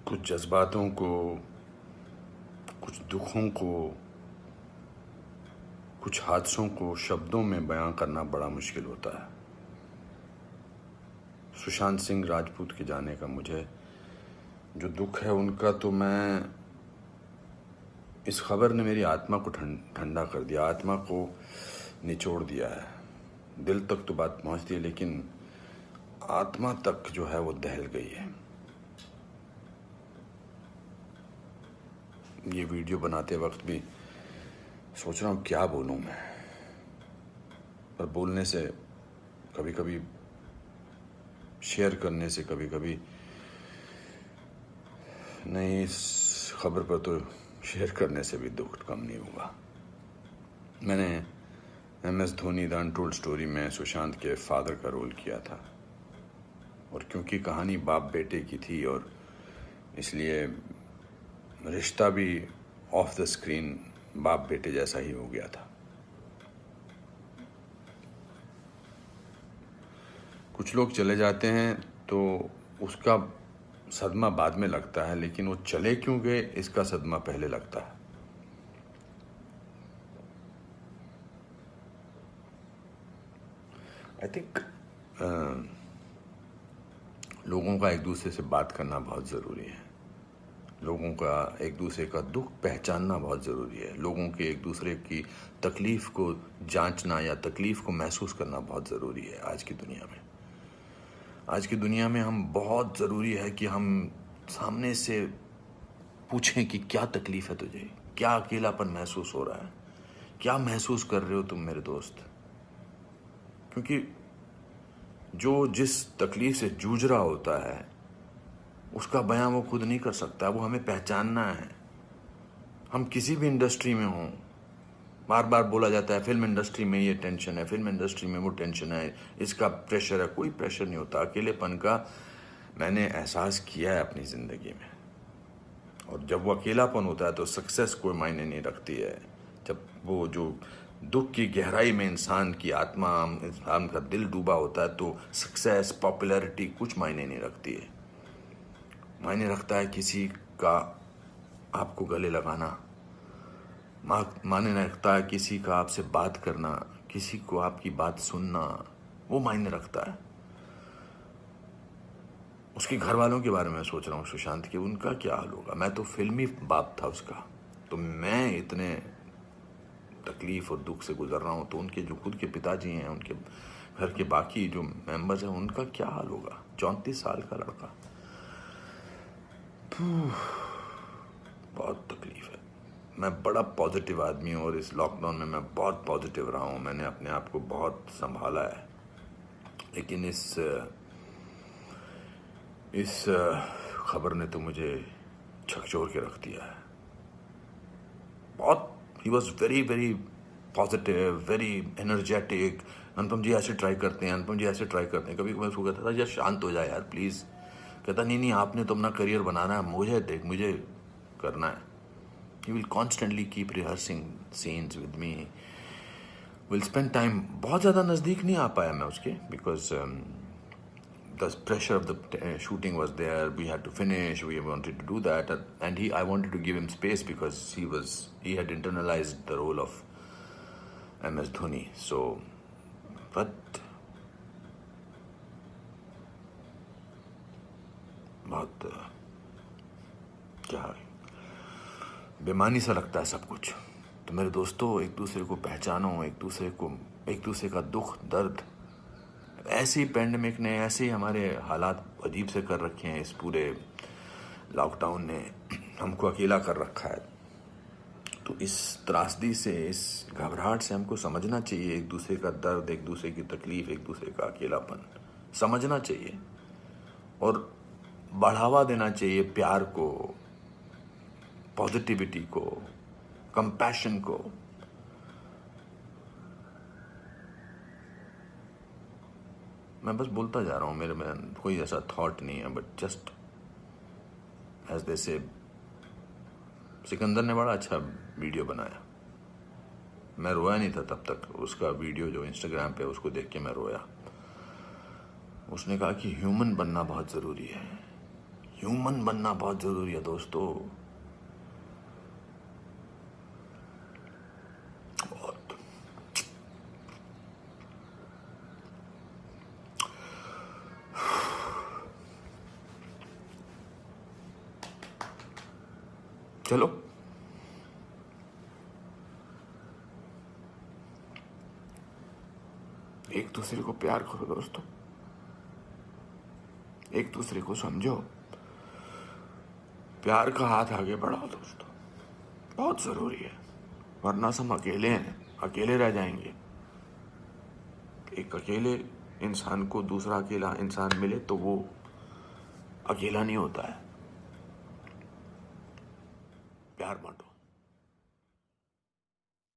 कुछ जज्बातों को, कुछ दुखों को, कुछ हादसों को शब्दों में बयां करना बड़ा मुश्किल होता है। सुशांत सिंह राजपूत के जाने का मुझे जो दुख है उनका, तो मैं इस खबर ने मेरी आत्मा को ठंडा कर दिया, आत्मा को निचोड़ दिया है। दिल तक तो बात पहुंचती है, लेकिन आत्मा तक जो है वो दहल गई है। ये वीडियो बनाते वक्त भी सोच रहा हूँ क्या बोलूँ मैं, पर बोलने से कभी कभी, शेयर करने से कभी कभी नहीं, इस खबर पर तो शेयर करने से भी दुख कम नहीं होगा। मैंने MS Dhoni the untold story में सुशांत के फादर का रोल किया था, और क्योंकि कहानी बाप बेटे की थी और इसलिए रिश्ता भी ऑफ द स्क्रीन बाप बेटे जैसा ही हो गया था। कुछ लोग चले जाते हैं तो उसका सदमा बाद में लगता है, लेकिन वो चले क्यों गए इसका सदमा पहले लगता है। आई थिंक लोगों का एक दूसरे से बात करना बहुत ज़रूरी है। लोगों का एक दूसरे का दुख पहचानना बहुत ज़रूरी है। लोगों के एक दूसरे की तकलीफ़ को जांचना या तकलीफ़ को महसूस करना बहुत ज़रूरी है आज की दुनिया में। आज की दुनिया में हम बहुत ज़रूरी है कि हम सामने से पूछें कि क्या तकलीफ़ है तुझे, क्या अकेलापन महसूस हो रहा है, क्या महसूस कर रहे हो तुम मेरे दोस्त। क्योंकि जो जिस तकलीफ़ से जूझ रहा होता है उसका बयां वो खुद नहीं कर सकता, वो हमें पहचानना है। हम किसी भी इंडस्ट्री में हों, बार बार बोला जाता है फिल्म इंडस्ट्री में ये टेंशन है, फिल्म इंडस्ट्री में वो टेंशन है, इसका प्रेशर है। कोई प्रेशर नहीं होता। अकेलेपन का मैंने एहसास किया है अपनी ज़िंदगी में, और जब वो अकेलापन होता है तो सक्सेस कोई मायने नहीं रखती है। जब वो जो दुख की गहराई में इंसान की आत्मा, इंसान का दिल डूबा होता है, तो सक्सेस, पॉपुलैरिटी कुछ मायने नहीं रखती है। मायने रखता है किसी का आपको गले लगाना, मायने रखता है किसी का आपसे बात करना, किसी को आपकी बात सुनना, वो मायने रखता है। उसके घर वालों के बारे में सोच रहा हूँ सुशांत के, उनका क्या हाल होगा। मैं तो फिल्मी बाप था उसका, तो मैं इतने तकलीफ और दुख से गुजर रहा हूँ, तो उनके जो खुद के पिताजी हैं, उनके घर के बाकी जो मेंबर्स हैं, उनका क्या हाल होगा। 34 साल का लड़का, बहुत तकलीफ है। मैं बड़ा पॉजिटिव आदमी हूँ और इस लॉकडाउन में मैं बहुत पॉजिटिव रहा हूँ। मैंने अपने आप को बहुत संभाला है, लेकिन इस खबर ने तो मुझे झकझोर के रख दिया है। बहुत ही was very very positive, very energetic. Anupam ji ऐसे ट्राई करते हैं, अनुपम जी ऐसे ट्राई करते हैं। कभी कभी उसको कहता था यार शांत हो जाए यार प्लीज़। कहता नहीं, आपने तो अपना करियर बनाना है, मुझे करना है। He will constantly keep rehearsing scenes with me. Will spend time. बहुत ज़्यादा नज़दीक नहीं आ पाया मैं उसके, because the pressure of the shooting was there. We had to finish. We wanted to do that, and I wanted to give him space because he had internalized the role of MS Dhoni. So, but बहुत क्या बेमानी सा लगता है सब कुछ। तो मेरे दोस्तों, एक दूसरे को पहचानो, एक दूसरे का दुख दर्द। ऐसी पैंडमिक ने, ऐसे ही हमारे हालात अजीब से कर रखे हैं। इस पूरे लॉकडाउन ने हमको अकेला कर रखा है। तो इस त्रासदी से, इस घबराहट से हमको समझना चाहिए एक दूसरे का दर्द, एक दूसरे की तकलीफ, एक दूसरे का अकेलापन समझना चाहिए और बढ़ावा देना चाहिए प्यार को, पॉजिटिविटी को, कंपैशन को। मैं बस बोलता जा रहा हूँ, मेरे में कोई ऐसा थॉट नहीं है, बट जस्ट एज दे से। सिकंदर ने बड़ा अच्छा वीडियो बनाया, मैं रोया नहीं था तब तक। उसका वीडियो जो इंस्टाग्राम पे, उसको देख के मैं रोया। उसने कहा कि ह्यूमन बनना बहुत ज़रूरी है। ह्यूमन बनना बहुत जरूरी है दोस्तों। बहुत। चलो एक दूसरे को प्यार करो दोस्तों, एक दूसरे को समझो, प्यार का हाथ आगे बढ़ाओ दोस्तों, बहुत जरूरी है। वरना हम अकेले हैं, अकेले रह जाएंगे। एक अकेले इंसान को दूसरा अकेला इंसान मिले तो वो अकेला नहीं होता है। प्यार बांटो।